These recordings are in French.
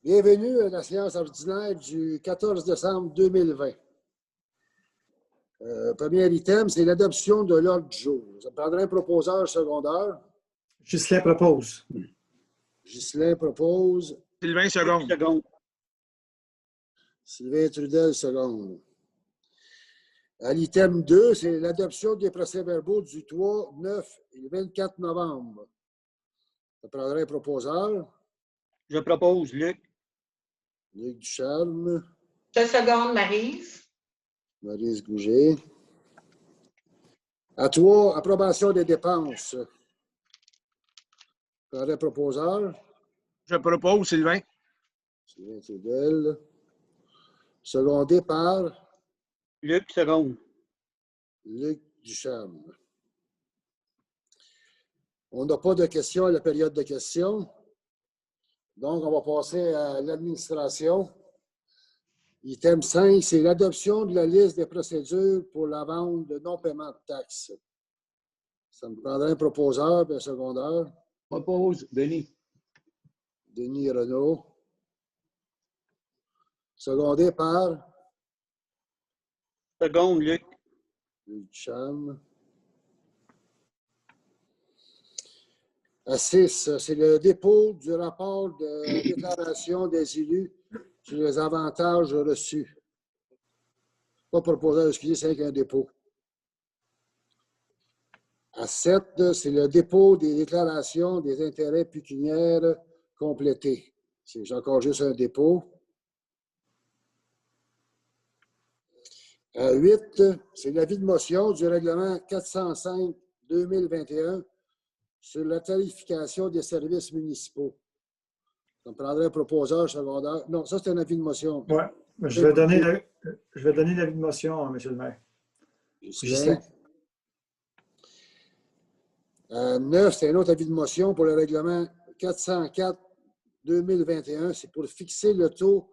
Bienvenue à la séance ordinaire du 14 décembre 2020. Premier item, c'est l'adoption de l'ordre du jour. Ça prendrait un proposeur secondaire. Ghislain propose. Ghislain propose. Sylvain seconde. Sylvain Trudel seconde. À l'item 2, c'est l'adoption des procès-verbaux du 3, 9 et 24 novembre. Ça prendrait un proposeur. Je propose, Luc. Luc Ducharme. Je seconde, Maryse. Maryse Gouget. À 3, approbation des dépenses. Prendrait un proposeur. Je propose, Sylvain. Sylvain Trudel. Secondé par Luc seconde. Luc Ducharme. On n'a pas de questions à la période de questions. Donc, on va passer à l'administration. Item 5, c'est l'adoption de la liste des procédures pour la vente de non-paiement de taxes. Ça me prendrait un proposeur et un secondaire. Propose, Denis. Denis Renaud. Secondé par Seconde, Luc. Luc Ducharme. À 6, c'est le dépôt du rapport de déclaration des élus sur les avantages reçus. Pas proposé, excusez, c'est un dépôt. À 7, c'est le dépôt des déclarations des intérêts pécuniaires complétés. C'est encore juste un dépôt. À 8, c'est l'avis de motion du règlement 405-2021 sur la tarification des services municipaux. Ça me prendrait un proposeur secondaire. Non, ça, c'est un avis de motion. Oui, je vais donner l'avis de motion, M. le maire. Ghislain. 9, c'est un autre avis de motion pour le règlement 404-2021. C'est pour fixer le taux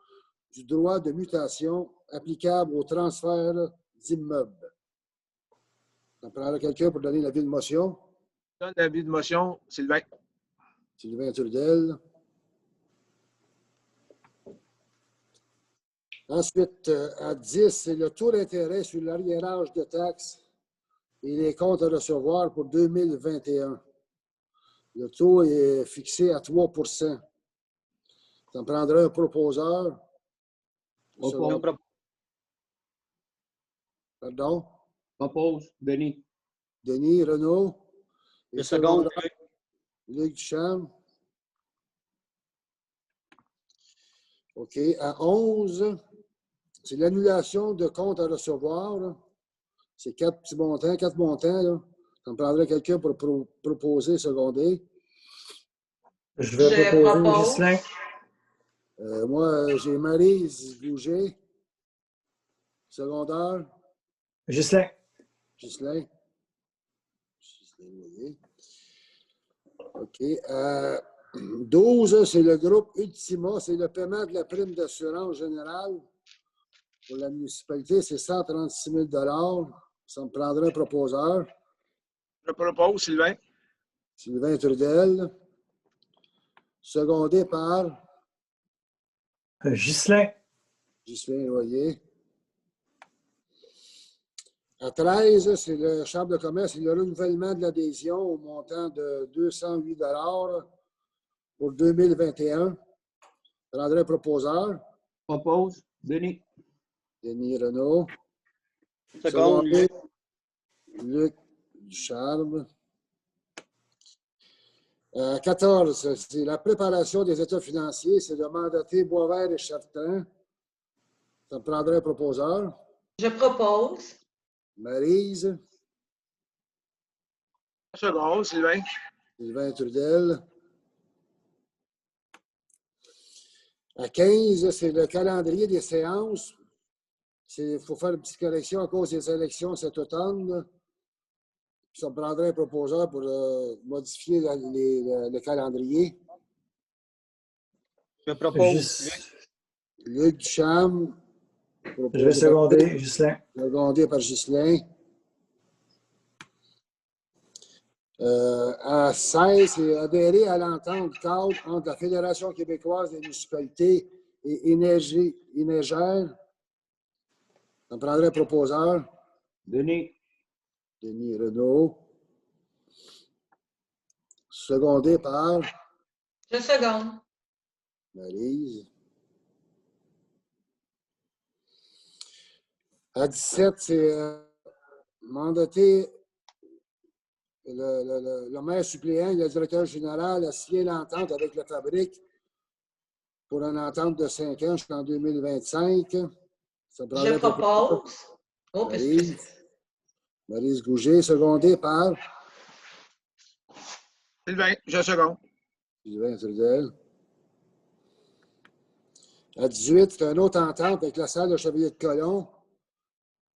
du droit de mutation applicable au transfert d'immeubles. Ça me prendrait quelqu'un pour donner l'avis de motion. Je donne l'avis de motion, Sylvain. Sylvain Trudel. Ensuite, à 10, c'est le taux d'intérêt sur l'arriérage de taxes et les comptes à recevoir pour 2021. Le taux est fixé à 3 %. Ça me prendrait un proposeur. Pardon? Propose, Denis. Denis Renaud. Et Le seconde, Luc Ducharme. OK. À 11, c'est l'annulation de comptes à recevoir. Là. C'est 4 petits montants, 4 montants. Là. Ça me prendrait quelqu'un pour proposer, seconder. Je vais proposer Ghislain. Moi, j'ai Maryse Gouget. Secondaire. Ghislain. Ghislain. OK. 12, c'est le groupe Ultima. C'est le paiement de la prime d'assurance générale. Pour la municipalité, c'est 136 000 $. Ça me prendrait un proposeur. Je propose, Sylvain. Sylvain Trudel. Secondé par Ghislain. Ghislain Loyer. À 13, c'est le Chambre de commerce et le renouvellement de l'adhésion au montant de 208 $ pour 2021. Je prendrai un proposeur. Propose, Denis. Denis Renaud. Seconde, Luc. Luc Ducharme. 14, c'est la préparation des états financiers. C'est de mandater Boisvert et Chartrand. Ça me prendrait un proposeur. Je propose. Maryse. Seconde, Sylvain. Sylvain Trudel. À 15, c'est le calendrier des séances. Il faut faire une petite correction à cause des élections cet automne. Ça me prendrait un proposeur pour modifier le calendrier. Je propose, Luc Ducharme. Je vais seconder Ghislain. Secondé par Ghislain. À 16, c'est adhérer à l'entente cadre entre la Fédération québécoise des municipalités et Énergère. Ça me prendrait un proposeur. Denis. Denis Renaud. Secondé par Je seconde. Maryse. À 17, c'est mandater le maire suppléant et le directeur général à signer l'entente avec la fabrique pour une entente de 5 ans jusqu'en 2025. Ça Je propose. Oh, excusez. Maryse Gouget, secondé par Sylvain, je seconde. Sylvain Trudel. À 18, c'est une autre entente avec la salle de Chevalier de Colomb.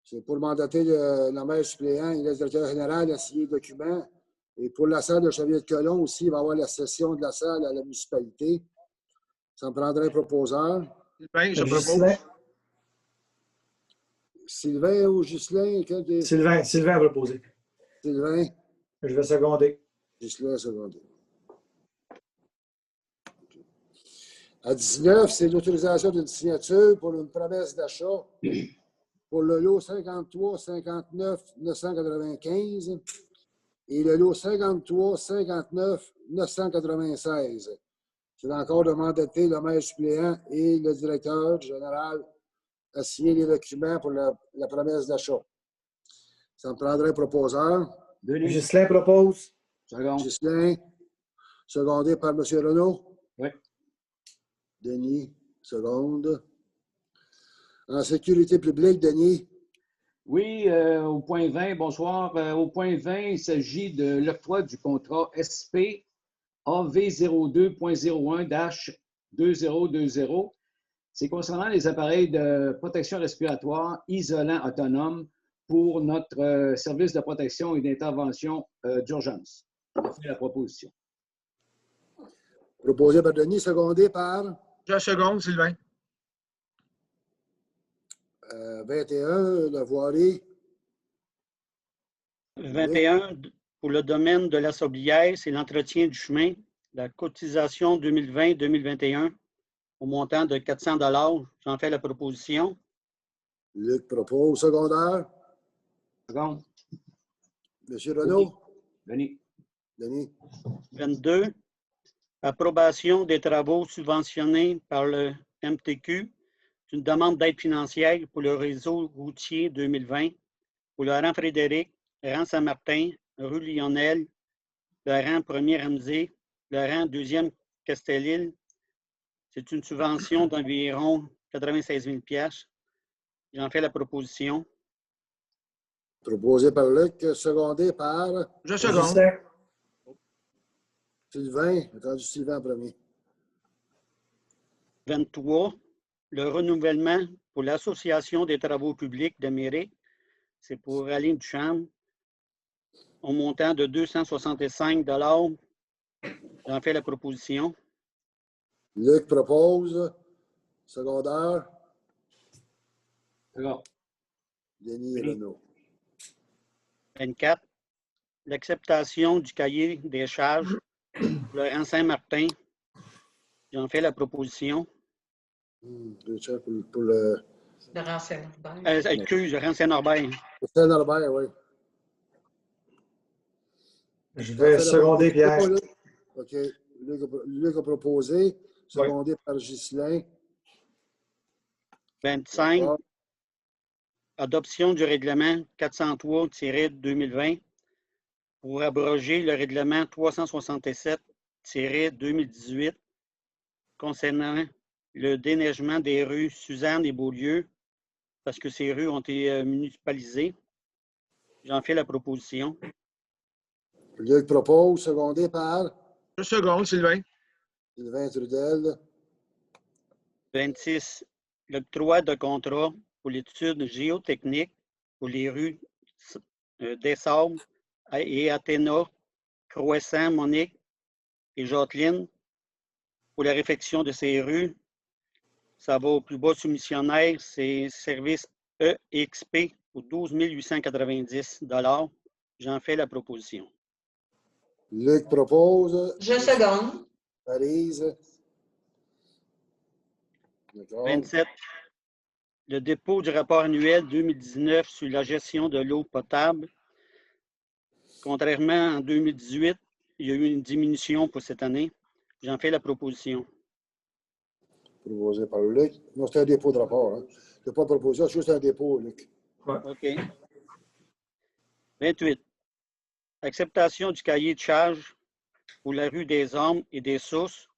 C'est pour mandater le maire suppléant et le directeur général à signer le document. Et pour la salle de Chevalier de Colomb aussi, il va y avoir la cession de la salle à la municipalité. Ça me prendrait un proposeur. Sylvain, je propose. Ghislain. Sylvain ou Ghislain? Sylvain a proposé. Sylvain. Je vais seconder. Ghislain, secondé. À 19, c'est l'autorisation d'une signature pour une promesse d'achat pour le lot 53 59 995 et le lot 53 59 996. C'est encore de mandater le maire suppléant et le directeur général à signer les documents pour la promesse d'achat. Ça me prendrait un proposeur. Denis. Ghislain propose. Seconde. Ghislain, secondé par M. Renaud. Oui. Denis, seconde. En sécurité publique, Denis. Oui, au point 20, bonsoir. Au point 20, il s'agit de l'octroi du contrat SP AV02.01-2020. C'est concernant les appareils de protection respiratoire isolants autonomes pour notre service de protection et d'intervention d'urgence. Je fais la proposition. Proposé par Denis, secondé par Je seconde, Sylvain. 21, la voirie. 21, pour le domaine de la Sablière, c'est l'entretien du chemin, la cotisation 2020-2021 au montant de 400 $. J'en fais la proposition. Luc propose, secondaire. Seconde. Monsieur Renaud. Denis. Denis. 22, approbation des travaux subventionnés par le MTQ, une demande d'aide financière pour le réseau routier 2020 pour le rang Frédéric, le rang Saint-Martin, rue Lionel, le rang 1er Ramsey, le rang 2e Castelil. C'est une subvention d'environ 96 000 $. J'en fais la proposition. Proposé par Luc, secondé par Je seconde. Ghislain. Sylvain. Attendu Sylvain en premier. 23, le renouvellement pour l'Association des travaux publics de Méric. C'est pour Aline Duchamp au montant de 265 $. J'en fais la proposition. Luc propose, secondaire. Seconde. Denis Renaud. 24, l'acceptation du cahier des charges pour le rang Saint-Martin. J'en fais la proposition. Pour le Le renseignement. Excuse, le rang Saint-Norbert. Saint-Norbert, oui. Je vais seconder Pierre. OK. Luc a proposé, secondé par Ghislain. 25, adoption du règlement 403-2020 pour abroger le règlement 367-2018 concernant le déneigement des rues Suzanne et Beaulieu, parce que ces rues ont été municipalisées. J'en fais la proposition. Luc propose, secondé par Je seconde, Sylvain. Sylvain Trudel. 26, l'octroi de contrat pour l'étude géotechnique pour les rues Dessables et Athéna, Croissant, Monique et Jacqueline pour la réfection de ces rues. Ça va au plus bas soumissionnaire, c'est service EXP pour 12 890 $. J'en fais la proposition. Luc propose. Je seconde. Maryse. D'accord. 27. Le dépôt du rapport annuel 2019 sur la gestion de l'eau potable. Contrairement en 2018, il y a eu une diminution pour cette année. J'en fais la proposition. Proposé par Luc. Non, c'est un dépôt de rapport. Hein. Je n'ai pas proposé, c'est juste un dépôt, Luc. OK. 28. Acceptation du cahier de charges pour la rue des Hommes et des Sources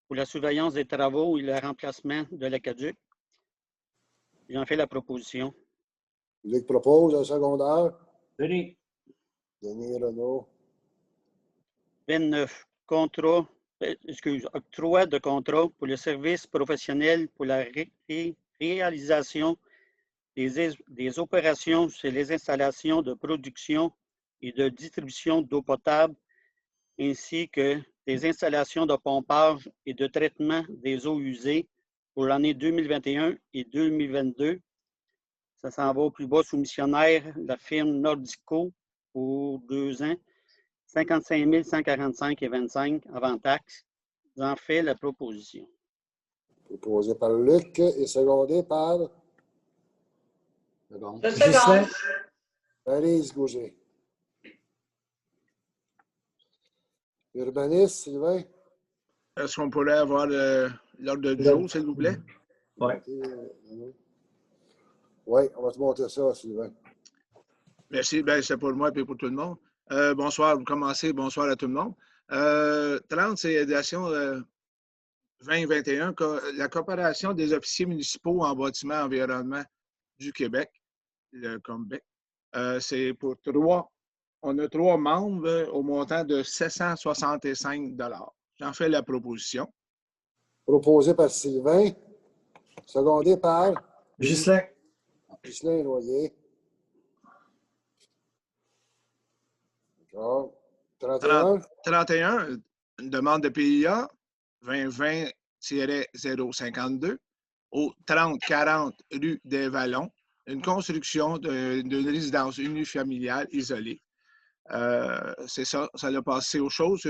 pour la surveillance des travaux et le remplacement de l'aqueduc. J'en fais la proposition. Luc propose un secondaire. Denis. Denis Renaud. 29. Octroi de contrat pour le service professionnel pour la réalisation des opérations sur les installations de production et de distribution d'eau potable, ainsi que des installations de pompage et de traitement des eaux usées pour l'année 2021 et 2022. Ça s'en va au plus bas soumissionnaire, la firme Nordico, pour 2 ans, 55 145,25 avant taxe. J'en fais la proposition. Proposé par Luc et secondé par Seconde. Je Ghislain. seconde. Maryse Gauger. Urbaniste, Sylvain. Est-ce qu'on pourrait avoir l'ordre du jour, s'il vous plaît? Oui. Oui, on va te monter ça, Sylvain. Merci. Ben, c'est pour moi et pour tout le monde. Bonsoir, vous commencez. Bonsoir à tout le monde. 30, c'est édition 2021, la Coopération des officiers municipaux en bâtiment environnement du Québec, le COMBEC. C'est pour 3. On a 3 membres au montant de 765 $. J'en fais la proposition. Proposé par Sylvain. Secondé par Ghislain. Ghislain Noyer. D'accord. 31. 31, une demande de PIA 2020-052 au 3040 rue des Vallons, une construction d'une résidence unifamiliale isolée. C'est ça, ça l'a passé aux choses.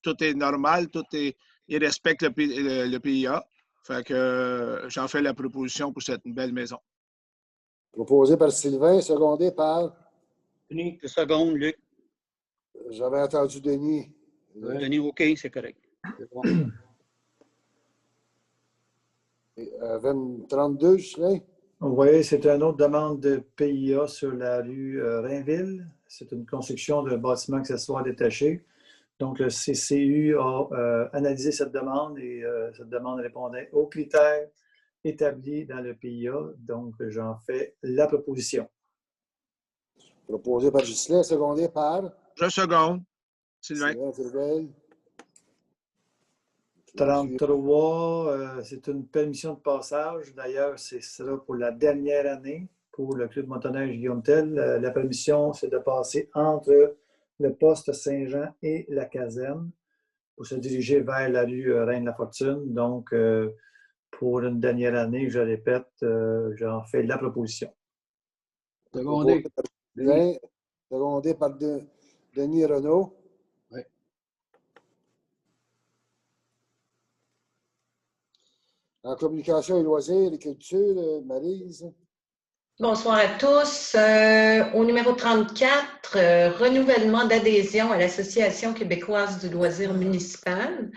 Tout est normal, il respecte le PIA. Fait que j'en fais la proposition pour cette belle maison. Proposé par Sylvain, secondé par. Denis. 2 secondes, Luc. J'avais entendu Denis. Denis, OK, c'est correct. C'est bon. 32, Ghislain. Oui, c'est une autre demande de PIA sur la rue Rainville. C'est une construction de bâtiments accessoires détachés. Donc, le CCU a analysé cette demande et cette demande répondait aux critères établis dans le PIA. Donc, j'en fais la proposition. Proposé par Ghislain, secondé par. Je seconde. Sylvain. Sylvain Turvel. 33, c'est une permission de passage. D'ailleurs, ce sera pour la dernière année pour le Club motoneige Guillaume Tell. La permission, c'est de passer entre le poste Saint-Jean et la caserne pour se diriger vers la rue Reine-la-Fortune. Donc, pour une dernière année, je répète, j'en fais la proposition. Secondé. Secondé par Denis Renaud. Oui. En communication et loisirs et culture, Maryse. Bonsoir à tous. Au numéro 34, renouvellement d'adhésion à l'Association québécoise du loisir municipal.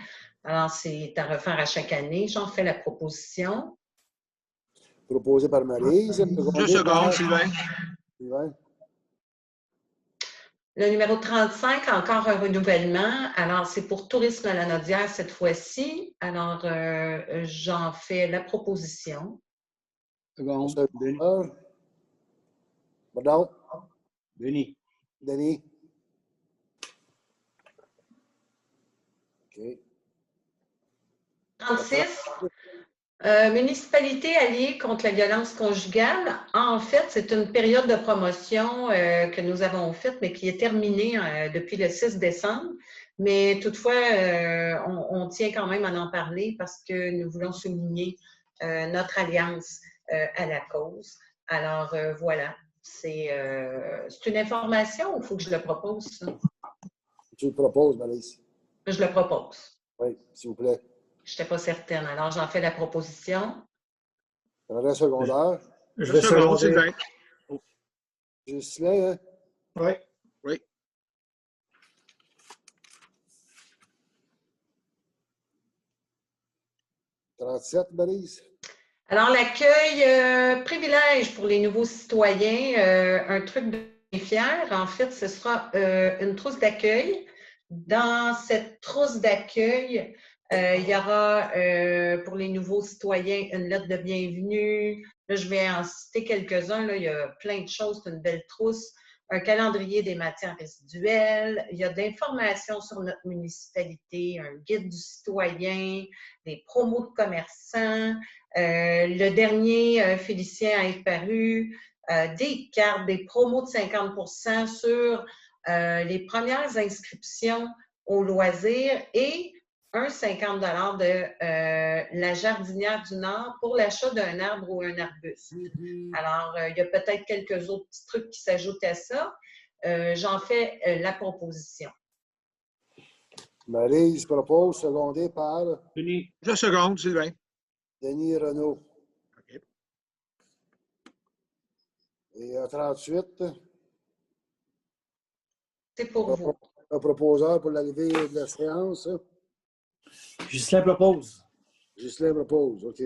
Alors, c'est à refaire à chaque année. J'en fais la proposition. Proposé par Maryse. 2 secondes, Sylvain. Sylvain. Le numéro 35, encore un renouvellement. Alors, c'est pour Tourisme à la Nodière cette fois-ci. Alors, j'en fais la proposition. Seconde. Denis. Pardon? Denis. Denis. OK. 36, municipalité alliée contre la violence conjugale. En fait, c'est une période de promotion que nous avons faite, mais qui est terminée depuis le 6 décembre. Mais toutefois, on tient quand même à en parler parce que nous voulons souligner notre alliance à la cause. Alors, voilà. C'est une information ou il faut que je le propose, ça? Tu le proposes, Maryse? Je le propose. Oui, s'il vous plaît. Je n'étais pas certaine. Alors, j'en fais la proposition. Relais secondaire. Je Je vais seconde, seconder. Sylvain. Ghislain, hein? Oui. Oui. « 37, Maryse? Alors, l'accueil privilège pour les nouveaux citoyens, un truc de fier. En fait, ce sera une trousse d'accueil. Dans cette trousse d'accueil, il y aura pour les nouveaux citoyens une lettre de bienvenue. Là, je vais en citer quelques-uns. Il y a plein de choses. C'est une belle trousse. Un calendrier des matières résiduelles. Il y a de l'information sur notre municipalité, un guide du citoyen, des promos de commerçants. Le dernier Félicien a être paru, des cartes, des promos de 50% sur les premières inscriptions au loisir et un 50 $ de la jardinière du Nord pour l'achat d'un arbre ou un arbuste. Alors, il y a peut-être quelques autres petits trucs qui s'ajoutent à ça. J'en fais la proposition. Maryse propose, secondé par Denis. Je seconde, Sylvain. Denis Renaud. OK. Et à 38, C'est pour vous. un proposeur pour l'arrivée de la séance. Hein? Ghislain propose. Ghislain propose, OK.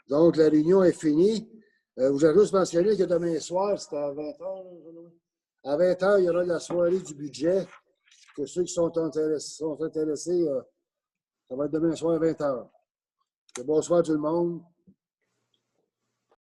Donc, la réunion est finie. Vous avez juste mentionné que demain soir, c'était à 20h. À 20h, il y aura la soirée du budget. Que ceux qui sont intéressés, ça va être demain soir à 20h. Bonsoir tout le monde.